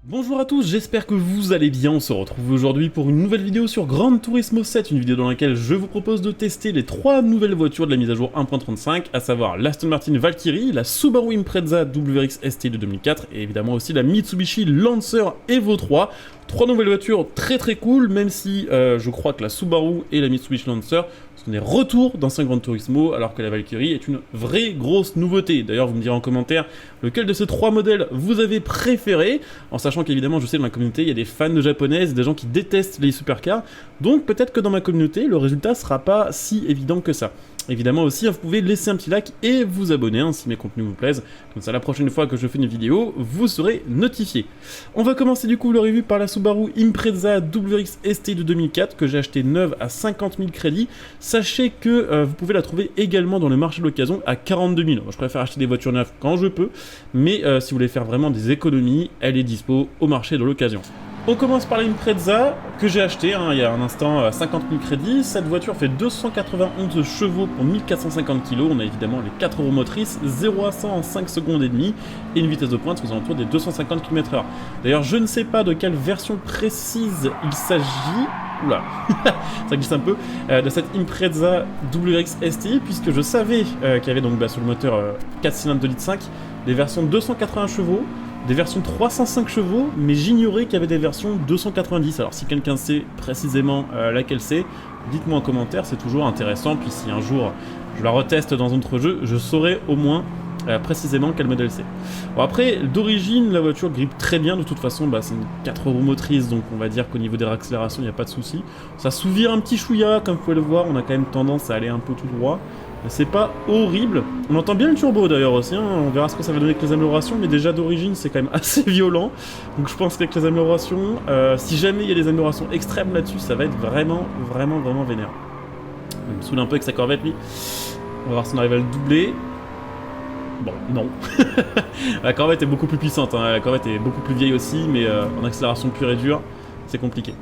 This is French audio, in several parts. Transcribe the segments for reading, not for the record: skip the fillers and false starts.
Bonjour à tous, j'espère que vous allez bien. On se retrouve aujourd'hui pour une nouvelle vidéo sur Gran Turismo 7, une vidéo dans laquelle je vous propose de tester les 3 nouvelles voitures de la mise à jour 1.35, à savoir l'Aston Martin Valkyrie, la Subaru Impreza WRX ST de 2004 et évidemment aussi la Mitsubishi Lancer Evo 3. 3 nouvelles voitures très cool, même si je crois que la Subaru et la Mitsubishi Lancer sont des retours d'anciens Gran Turismo, alors que la Valkyrie est une vraie grosse nouveauté. D'ailleurs, vous me direz en commentaire lequel de ces 3 modèles vous avez préféré, en sachant qu'évidemment, je sais dans ma communauté, il y a des fans de japonaises, des gens qui détestent les supercars, donc peut-être que dans ma communauté, le résultat sera pas si évident que ça. Évidemment aussi, vous pouvez laisser un petit like et vous abonner si mes contenus vous plaisent, comme ça la prochaine fois que je fais une vidéo, vous serez notifié. On va commencer du coup le review par la Subaru Impreza WRX ST de 2004, que j'ai acheté neuve à 50 000 crédits. Sachez que vous pouvez la trouver également dans le marché de l'occasion à 42 000. Je préfère acheter des voitures neuves quand je peux, mais si vous voulez faire vraiment des économies, elle est dispo au marché de l'occasion. On commence par l'Impreza que j'ai acheté il y a un instant à 50 000 crédits. Cette voiture fait 291 chevaux pour 1450 kg. On a évidemment les 4 roues motrices, 0 à 100 en 5 secondes et demie et une vitesse de pointe aux alentours des 250 km/h. D'ailleurs, je ne sais pas de quelle version précise il s'agit. Oula, ça glisse un peu, de cette Impreza WRX ST, puisque je savais qu'il y avait donc sur le moteur 4 cylindres de 2,5 litres, des versions 280 chevaux, des versions 305 chevaux, mais j'ignorais qu'il y avait des versions 290. Alors si quelqu'un sait précisément laquelle c'est, dites-moi en commentaire, c'est toujours intéressant, puis si un jour je la reteste dans un autre jeu, je saurai au moins précisément quel modèle c'est. Bon, après, d'origine, la voiture grippe très bien, de toute façon, c'est une 4 roues motrices, donc on va dire qu'au niveau des réaccélérations, il n'y a pas de souci. Ça souvire un petit chouïa, comme vous pouvez le voir, on a quand même tendance à aller un peu tout droit. C'est pas horrible. On entend bien le turbo d'ailleurs aussi, on verra ce que ça va donner avec les améliorations, mais déjà d'origine c'est quand même assez violent. Donc je pense qu'avec les améliorations, si jamais il y a des améliorations extrêmes là-dessus, ça va être vraiment vénère. Il me saoule un peu avec sa Corvette lui. On va voir si on arrive à le doubler. Bon, non. La Corvette est beaucoup plus puissante, la Corvette est beaucoup plus vieille aussi, mais en accélération pure et dure, c'est compliqué.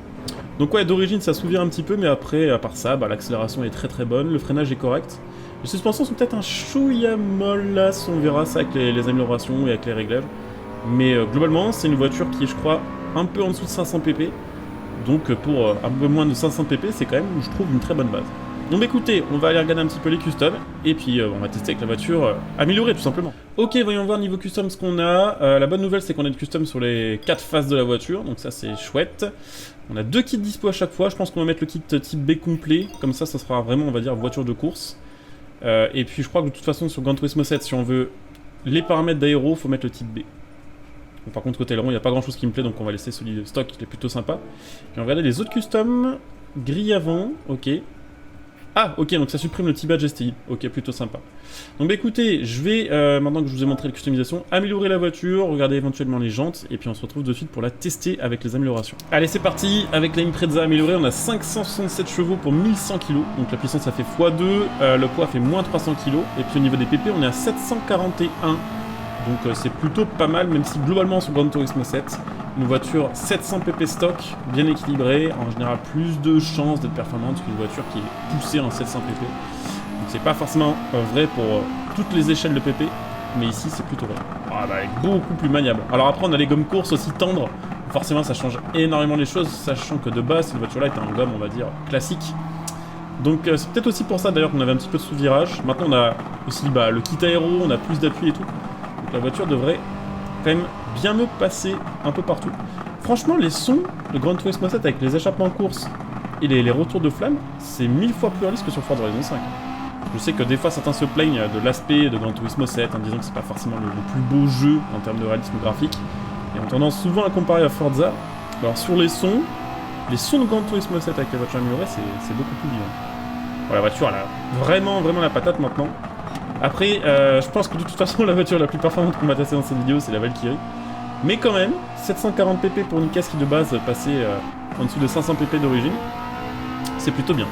Donc ouais, d'origine ça souvire un petit peu, mais après, à part ça, l'accélération est très bonne, le freinage est correct. Les suspensions sont peut-être un chouïa mollasse, on verra ça avec les améliorations et avec les réglages. Mais globalement, c'est une voiture qui est, je crois, un peu en dessous de 500 pp. Donc pour un peu moins de 500 pp, c'est quand même, je trouve, une très bonne base. Donc écoutez, on va aller regarder un petit peu les customs, et puis on va tester avec la voiture améliorée tout simplement. Ok, voyons voir niveau custom ce qu'on a. La bonne nouvelle c'est qu'on a de custom sur les 4 faces de la voiture, donc ça c'est chouette. On a 2 kits dispo à chaque fois, je pense qu'on va mettre le kit type B complet, comme ça sera vraiment, on va dire, voiture de course. Et puis je crois que de toute façon sur Gran Turismo 7, si on veut les paramètres d'aéro, faut mettre le type B. Bon, par contre côté aileron, il n'y a pas grand chose qui me plaît, donc on va laisser celui de stock, qui est plutôt sympa. Puis on va regarder les autres customs, grille avant, ok. Ah, ok, donc ça supprime le T-Badge STI. Ok, plutôt sympa. Donc écoutez, je vais, maintenant que je vous ai montré la customisation, améliorer la voiture, regarder éventuellement les jantes, et puis on se retrouve de suite pour la tester avec les améliorations. Allez, c'est parti. Avec la Impreza améliorée, on a 567 chevaux pour 1100 kg. Donc la puissance, ça fait x2, le poids fait moins 300 kg. Et puis au niveau des pp, on est à 741. Donc c'est plutôt pas mal, même si globalement sur Gran Turismo 7, une voiture 700 pp stock, bien équilibrée, en général plus de chances d'être performante qu'une voiture qui est poussée en 700 pp. Donc c'est pas forcément vrai pour toutes les échelles de pp, mais ici c'est plutôt vrai. Beaucoup plus maniable. Alors après on a les gommes courses aussi tendres, forcément ça change énormément les choses, sachant que de base cette voiture là est en gomme on va dire classique. Donc c'est peut-être aussi pour ça d'ailleurs qu'on avait un petit peu de sous-virage. Maintenant on a aussi le kit aéro, on a plus d'appui et tout. La voiture devrait quand même bien me passer un peu partout. Franchement, les sons de Gran Turismo 7 avec les échappements en course et les retours de flammes, c'est 1000 fois plus réaliste que sur Forza Horizon 5. Je sais que des fois certains se plaignent de l'aspect de Gran Turismo 7 en disant que c'est pas forcément le plus beau jeu en termes de réalisme graphique et ont tendance souvent à comparer à Forza. Alors sur les sons de Gran Turismo 7 avec la voiture améliorée, c'est beaucoup plus vivant. Bon, la voiture elle a vraiment la patate maintenant. Après, je pense que de toute façon, la voiture la plus performante qu'on va tester dans cette vidéo, c'est la Valkyrie. Mais quand même, 740 pp pour une caisse qui de base passait en dessous de 500 pp d'origine, c'est plutôt bien.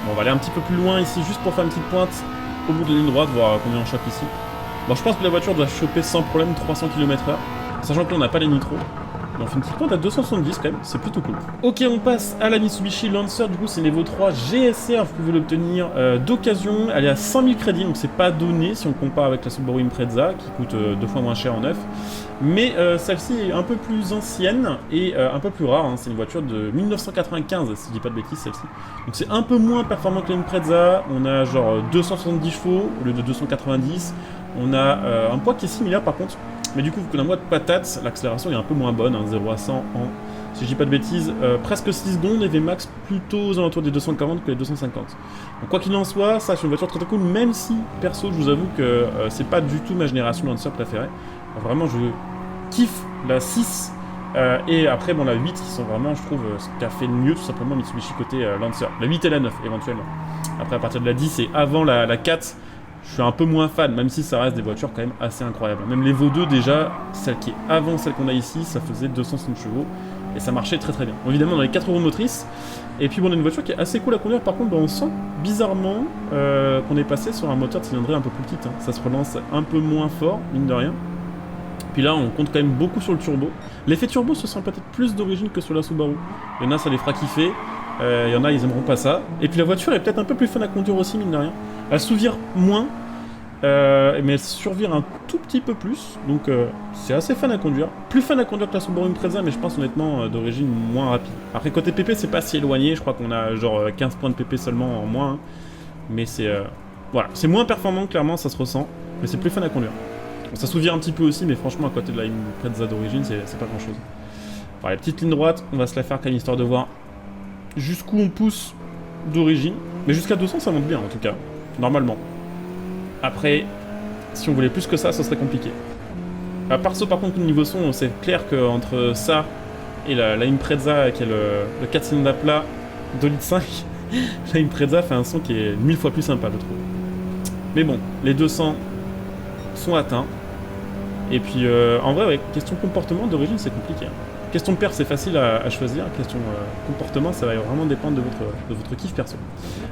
Bon, on va aller un petit peu plus loin ici, juste pour faire une petite pointe au bout de la ligne droite, voir combien on chope ici. Bon, je pense que la voiture doit choper sans problème 300 km/h, sachant que là on n'a pas les nitros. On fait une petite pointe à 270 quand même, c'est plutôt cool. Ok, on passe à la Mitsubishi Lancer, du coup c'est une Evo 3 GSR, vous pouvez l'obtenir d'occasion, elle est à 100 000 crédits, donc c'est pas donné si on compare avec la Subaru Impreza, qui coûte 2 fois moins cher en neuf. Mais celle-ci est un peu plus ancienne et un peu plus rare, hein. C'est une voiture de 1995, si je dis pas de bêtises, celle-ci. Donc c'est un peu moins performant que l'Impreza, on a genre 270 chevaux au lieu de 290. On a un poids qui est similaire par contre, mais du coup, vu qu'on a moins de patates, l'accélération est un peu moins bonne, hein, 0 à 100 en, si je dis pas de bêtises, presque 6 secondes et Vmax plutôt aux alentours des 240 que les 250. Donc quoi qu'il en soit, ça c'est une voiture très très cool, même si, perso, je vous avoue que c'est pas du tout ma génération Lancer préférée. Vraiment, je kiffe la 6 et après, bon, la 8 qui sont vraiment, je trouve, ce qu'a fait le mieux tout simplement Mitsubishi côté Lancer. La 8 et la 9 éventuellement. Après, à partir de la 10 et avant la 4, je suis un peu moins fan, même si ça reste des voitures quand même assez incroyables. Même les Evo 2 déjà, celle qui est avant celle qu'on a ici, ça faisait 260 chevaux et ça marchait très très bien. Bon, évidemment, on a les 4 roues motrices. Et puis bon, on a une voiture qui est assez cool à conduire. Par contre, bah, on sent bizarrement qu'on est passé sur un moteur de cylindrée un peu plus petite, hein. Ça se relance un peu moins fort, mine de rien. Puis là, on compte quand même beaucoup sur le turbo. L'effet turbo se sent peut-être plus d'origine que sur la Subaru. Il y en a, ça les fera kiffer. Il y en a, ils aimeront pas ça. Et puis la voiture est peut-être un peu plus fun à conduire aussi, mine de rien. Elle souvire moins, mais elle survire un tout petit peu plus. Donc c'est assez fun à conduire. Plus fun à conduire que la Subaru Impreza, mais je pense honnêtement d'origine moins rapide. Après, côté PP, c'est pas si éloigné. Je crois qu'on a genre 15 points de PP seulement en moins. Hein. Mais c'est voilà, c'est moins performant, clairement, ça se ressent. Mais c'est plus fun à conduire. Bon, ça souvient un petit peu aussi, mais franchement, à côté de la Impreza d'origine, c'est pas grand-chose. Bon, la petite ligne droite, on va se la faire quand même, histoire de voir jusqu'où on pousse d'origine. Mais jusqu'à 200, ça monte bien, en tout cas. Normalement. Après, si on voulait plus que ça, ce serait compliqué. Perso, par contre, au niveau son, c'est clair qu'entre ça et la Impreza, qui est le 4 cylindres à plat, 2,5 litres, la Impreza fait un son qui est 1000 fois plus sympa, je trouve. Mais bon, les 200 sont atteints. Et puis, en vrai, ouais, question comportement d'origine, c'est compliqué. Hein. Question paire, c'est facile à choisir. Question comportement, ça va vraiment dépendre de votre kiff perso.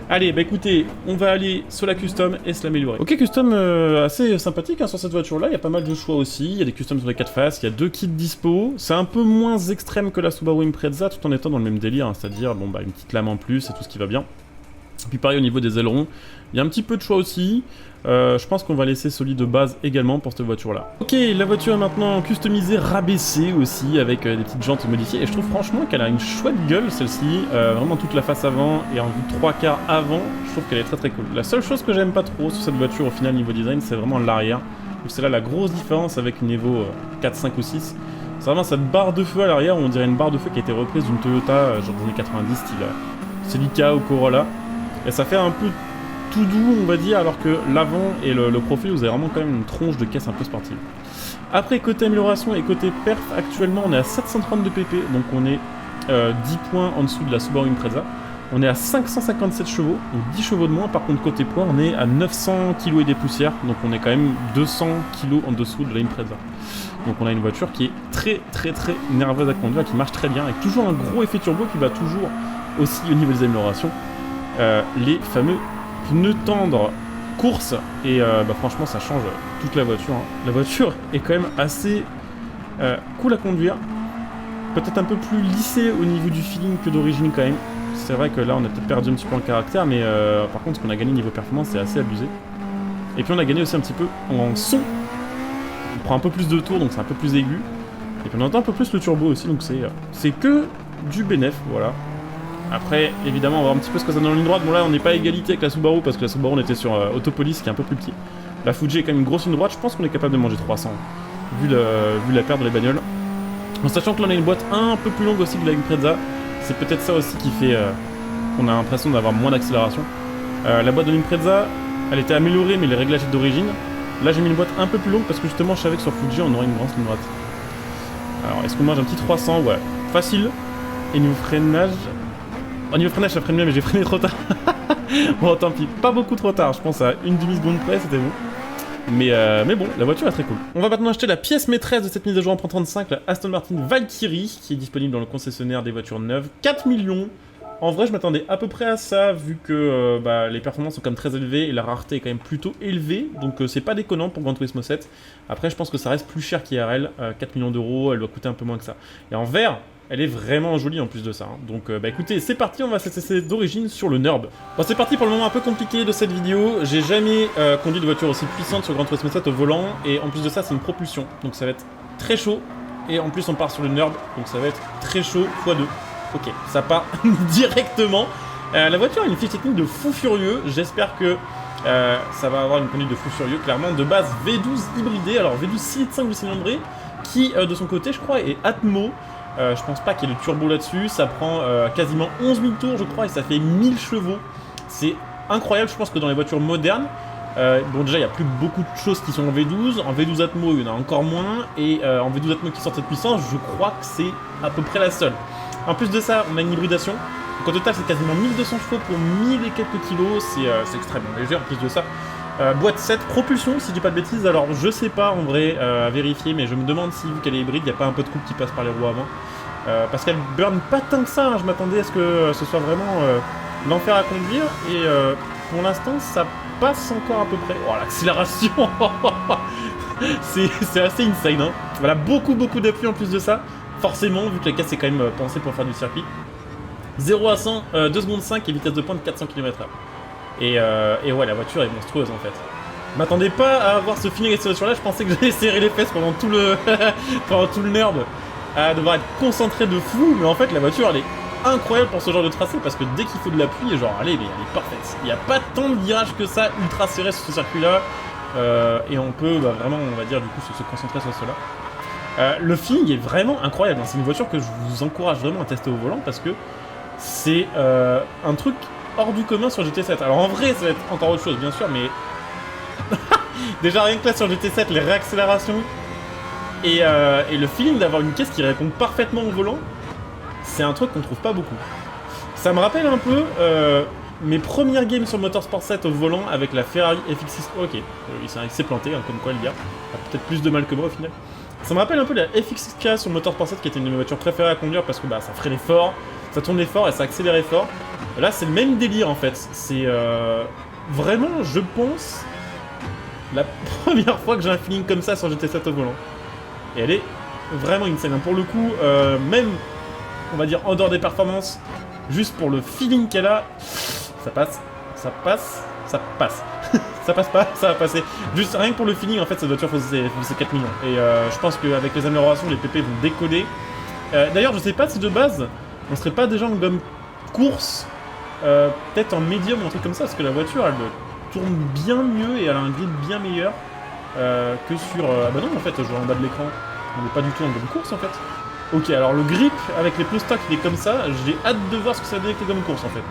Allez, bah écoutez, on va aller sur la custom et se l'améliorer. Ok, custom assez sympathique hein, sur cette voiture-là. Il y a pas mal de choix aussi. Il y a des customs sur les 4 faces. Il y a 2 kits dispo. C'est un peu moins extrême que la Subaru Impreza, tout en étant dans le même délire. Hein, c'est-à-dire, bon, bah, une petite lame en plus et tout ce qui va bien. Et puis pareil au niveau des ailerons, il y a un petit peu de choix aussi. Je pense qu'on va laisser celui de base également pour cette voiture-là. Ok, la voiture est maintenant customisée, rabaissée aussi, avec des petites jantes modifiées. Et je trouve franchement qu'elle a une chouette gueule, celle-ci. Vraiment toute la face avant et en vue 3/4 avant, je trouve qu'elle est très très cool. La seule chose que j'aime pas trop sur cette voiture au final niveau design, c'est vraiment l'arrière. C'est là la grosse différence avec une Evo 4, 5 ou 6. C'est vraiment cette barre de feu à l'arrière, on dirait une barre de feu qui a été reprise d'une Toyota, genre des années 90, style Celica ou Corolla. Et ça fait un peu tout doux, on va dire, alors que l'avant et le profil, vous avez vraiment quand même une tronche de caisse un peu sportive. Après, côté amélioration et côté perf, actuellement, on est à 732 pp, donc on est 10 points en dessous de la Subaru Impreza. On est à 557 chevaux, donc 10 chevaux de moins. Par contre, côté poids, on est à 900 kg et des poussières, donc on est quand même 200 kg en dessous de la Impreza. Donc on a une voiture qui est très nerveuse à conduire, qui marche très bien, avec toujours un gros effet turbo qui va toujours aussi au niveau des améliorations. Les fameux pneus tendres course et bah, franchement ça change toute la voiture. Hein. La voiture est quand même assez cool à conduire, peut-être un peu plus lissée au niveau du feeling que d'origine quand même. C'est vrai que là on a peut-être perdu un petit peu en caractère, mais par contre ce qu'on a gagné niveau performance c'est assez abusé. Et puis on a gagné aussi un petit peu en son. On prend un peu plus de tours donc c'est un peu plus aigu. Et puis on entend un peu plus le turbo aussi, donc c'est que du bénéf, voilà. Après, évidemment, on va voir un petit peu ce que ça donne en ligne droite. Bon là, on n'est pas à égalité avec la Subaru, parce que la Subaru, on était sur Autopolis, qui est un peu plus petit. La Fuji est quand même une grosse ligne droite, je pense qu'on est capable de manger 300, vu la paire dans les bagnoles. En sachant que là, on a une boîte un peu plus longue aussi que la Impreza, c'est peut-être ça aussi qui fait qu'on a l'impression d'avoir moins d'accélération. La boîte de l'Impreza, elle était améliorée, mais les réglages étaient d'origine. Là, j'ai mis une boîte un peu plus longue, parce que justement, je savais que sur Fuji, on aurait une grosse ligne droite. Alors, est-ce qu'on mange un petit 300? Ouais, facile. Et niveau freinage... Au niveau freinage, ça freine bien, mais j'ai freiné trop tard. Bon, tant pis, pas beaucoup trop tard. Je pense à une demi-seconde près, c'était bon. Mais bon, la voiture est très cool. On va maintenant acheter la pièce maîtresse de cette mise à jour en 35, la Aston Martin Valkyrie, qui est disponible dans le concessionnaire des voitures neuves. 4 millions. En vrai, je m'attendais à peu près à ça, vu que bah, les performances sont quand même très élevées et la rareté est quand même plutôt élevée. Donc c'est pas déconnant pour Gran Turismo 7. Après, je pense que ça reste plus cher qu'IRL. 4 millions d'euros, elle doit coûter un peu moins que ça. Et en vert, elle est vraiment jolie en plus de ça. Hein. Donc bah écoutez, c'est parti, on va se tester d'origine sur le NURB. Bon, c'est parti pour le moment un peu compliqué de cette vidéo. J'ai jamais conduit de voiture aussi puissante sur Gran Turismo 7 au volant. Et en plus de ça, c'est une propulsion. Donc ça va être très chaud. Et en plus on part sur le nerd, donc ça va être très chaud x2. Ok, ça part directement. La voiture a une fiche technique de fou furieux. J'espère que ça va avoir une conduite de fou furieux. Clairement, de base V12 hybridé. Alors V12 6.5 cylindrée, qui de son côté, je crois, est Atmo. Je pense pas qu'il y ait de turbo là-dessus. Ça prend quasiment 11 000 tours, je crois, et ça fait 1000 chevaux. C'est incroyable. Je pense que dans les voitures modernes, bon, déjà, il n'y a plus beaucoup de choses qui sont en V12. En V12 Atmo, il y en a encore moins. Et en V12 Atmo qui sort cette puissance, je crois que c'est à peu près la seule. En plus de ça, on a une hybridation. Donc au total, c'est quasiment 1200 chevaux pour 1000 et quelques kilos. C'est extrêmement léger en plus de ça. Boîte 7, propulsion, si je dis pas de bêtises. Alors, je sais pas en vrai, à vérifier, mais je me demande si, vu qu'elle est hybride, il n'y a pas un peu de coupe qui passe par les roues avant. Parce qu'elle burn pas tant que ça. Hein. Je m'attendais à ce que ce soit vraiment l'enfer à conduire. Et pour l'instant, ça passe encore à peu près. Oh, l'accélération c'est assez insane. Hein. Voilà, beaucoup d'appui en plus de ça. Forcément, vu que la caisse est quand même pensée pour faire du circuit. 0 à 100, 2 secondes 5 et vitesse de pointe 400 km/h. Et ouais, la voiture est monstrueuse en fait. Je m'attendais pas à avoir ce feeling avec cette voiture là, je pensais que j'allais serrer les fesses pendant tout le pendant tout le nerd, à devoir être concentré de fou, mais en fait la voiture elle est incroyable pour ce genre de tracé parce que dès qu'il faut de l'appui, genre allez, mais elle est parfaite. Il n'y a pas tant de virages que ça ultra serré sur ce circuit là, et on peut vraiment, on va dire du coup se concentrer sur cela. Le feeling est vraiment incroyable, hein. C'est une voiture que je vous encourage vraiment à tester au volant parce que c'est un truc hors du commun sur GT7. Alors en vrai, ça va être encore autre chose, bien sûr, mais déjà rien que là sur GT7, les réaccélérations et le feeling d'avoir une caisse qui répond parfaitement au volant, c'est un truc qu'on trouve pas beaucoup. Ça me rappelle un peu mes premières games sur Motorsport 7 au volant avec la Ferrari FX6. Ok, il s'est planté, hein, comme quoi le gars a peut-être plus de mal que moi au final. Ça me rappelle un peu la FX6K sur Motorsport 7 qui était une de mes voitures préférées à conduire parce que bah, ça freinait fort, ça tournait fort et ça accélérait fort. Là, c'est le même délire en fait. C'est vraiment, je pense, la première fois que j'ai un feeling comme ça sur GT7 au volant. Et elle est vraiment insane. Pour le coup, même, on va dire, en dehors des performances, juste pour le feeling qu'elle a, ça passe, ça passe, ça passe. Ça passe pas, ça va passer. Juste rien que pour le feeling, en fait, cette voiture faisait 4 millions. Et je pense qu'avec les améliorations, les PP vont décoller. D'ailleurs, je sais pas si de base, on serait pas déjà en gomme course, peut-être en médium ou un truc comme ça, parce que la voiture, elle tourne bien mieux et elle a un grip bien meilleur que sur... Ah bah non, en fait, je vois en bas de l'écran, on n'est pas du tout en gomme course, en fait. Ok, alors le grip, avec les pneus stock, il est comme ça, j'ai hâte de voir ce que ça donne avec les gommes course, en fait.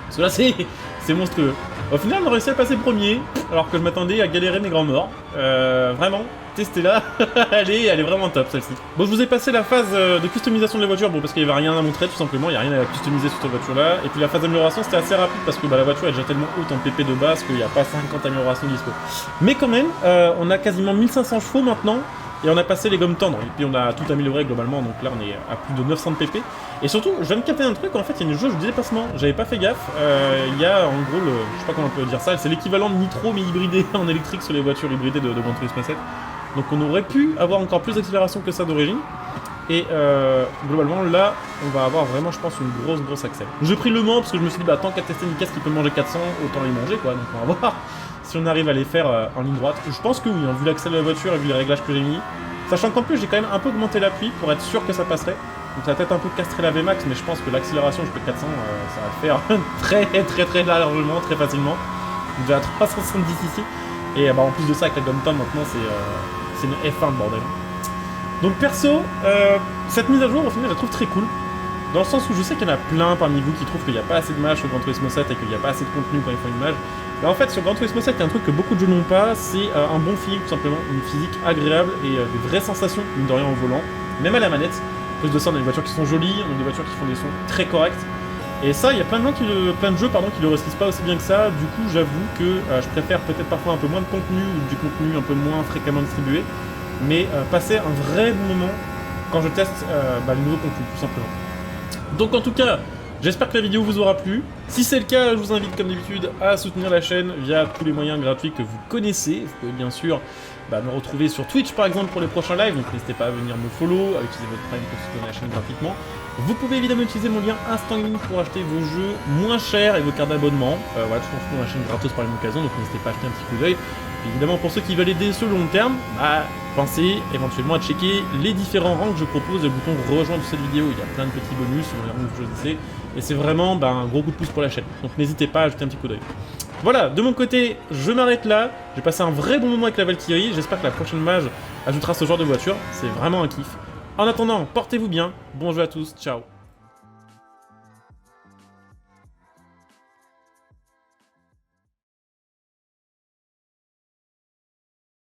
Parce que là, c'est monstrueux. Au final, on a réussi à passer premier, alors que je m'attendais à galérer mes grands morts. Vraiment, testez-la, elle est vraiment top celle-ci. Bon, je vous ai passé la phase de customisation de la voiture, bon, parce qu'il n'y avait rien à montrer, tout simplement, il n'y a rien à customiser sur cette voiture-là. Et puis la phase d'amélioration, c'était assez rapide, parce que bah, la voiture est déjà tellement haute en PP de base qu'il n'y a pas 50 améliorations dispo. Mais quand même, on a quasiment 1500 chevaux maintenant, et on a passé les gommes tendres, et puis on a tout amélioré globalement, donc là on est à plus de 900 de PP. Et surtout, je viens de capter un truc, en fait il y a une jauge de dépassement, j'avais pas fait gaffe, il y a en gros, je sais pas comment on peut dire ça, c'est l'équivalent de nitro mais hybridé en électrique sur les voitures hybridées de Gran Turismo 7. Donc on aurait pu avoir encore plus d'accélération que ça d'origine. Et globalement là, on va avoir vraiment je pense une grosse accès. J'ai pris le Mans parce que je me suis dit bah tant qu'à tester une caisse qui peut manger 400, autant les manger quoi, donc on va voir si on arrive à les faire en ligne droite. Je pense que oui, hein, vu l'accès de la voiture et vu les réglages que j'ai mis. Sachant qu'en plus j'ai quand même un peu augmenté l'appui pour être sûr que ça passerait. Donc ça va peut-être un peu castrer la VMAX, mais je pense que l'accélération jusqu'à 400, ça va le faire très largement, très facilement. Déjà à 370 ici. Et bah, en plus de ça, avec la gomme tendre maintenant, c'est une F1 de bordel. Donc perso, cette mise à jour au final je la trouve très cool. Dans le sens où je sais qu'il y en a plein parmi vous qui trouvent qu'il n'y a pas assez de matchs sur Gran Turismo 7 et qu'il n'y a pas assez de contenu quand ils font une match. Mais en fait sur Gran Turismo 7 il y a un truc que beaucoup de jeux n'ont pas, c'est un bon feeling tout simplement, une physique agréable et des vraies sensations, mine de rien au volant, même à la manette. En plus de ça on a des voitures qui sont jolies, on a des voitures qui font des sons très corrects. Et ça il y a plein de jeux qui le réussissent pas aussi bien que ça, du coup j'avoue que je préfère peut-être parfois un peu moins de contenu ou du contenu un peu moins fréquemment distribué, mais passer un vrai bon moment quand je teste les nouveaux contenus tout simplement. Donc en tout cas, j'espère que la vidéo vous aura plu. Si c'est le cas, je vous invite comme d'habitude à soutenir la chaîne via tous les moyens gratuits que vous connaissez. Vous pouvez bien sûr me retrouver sur Twitch par exemple pour les prochains lives, donc n'hésitez pas à venir me follow, à utiliser votre Prime pour soutenir la chaîne gratuitement. Vous pouvez évidemment utiliser mon lien Instant Gaming pour acheter vos jeux moins chers et vos cartes d'abonnement. Voilà, tout en la chaîne gratos par la même occasion, donc n'hésitez pas à acheter un petit coup d'œil. Évidemment, pour ceux qui veulent aider sur le long terme, Pensez éventuellement à checker les différents rangs que je propose, le bouton rejoindre cette vidéo, il y a plein de petits bonus sur les rangs que vous choisissez, et c'est vraiment un gros coup de pouce pour la chaîne, donc n'hésitez pas à jeter un petit coup d'œil. Voilà, de mon côté, je m'arrête là, j'ai passé un vrai bon moment avec la Valkyrie, j'espère que la prochaine mage ajoutera ce genre de voiture, c'est vraiment un kiff. En attendant, portez-vous bien, bon jeu à tous, ciao.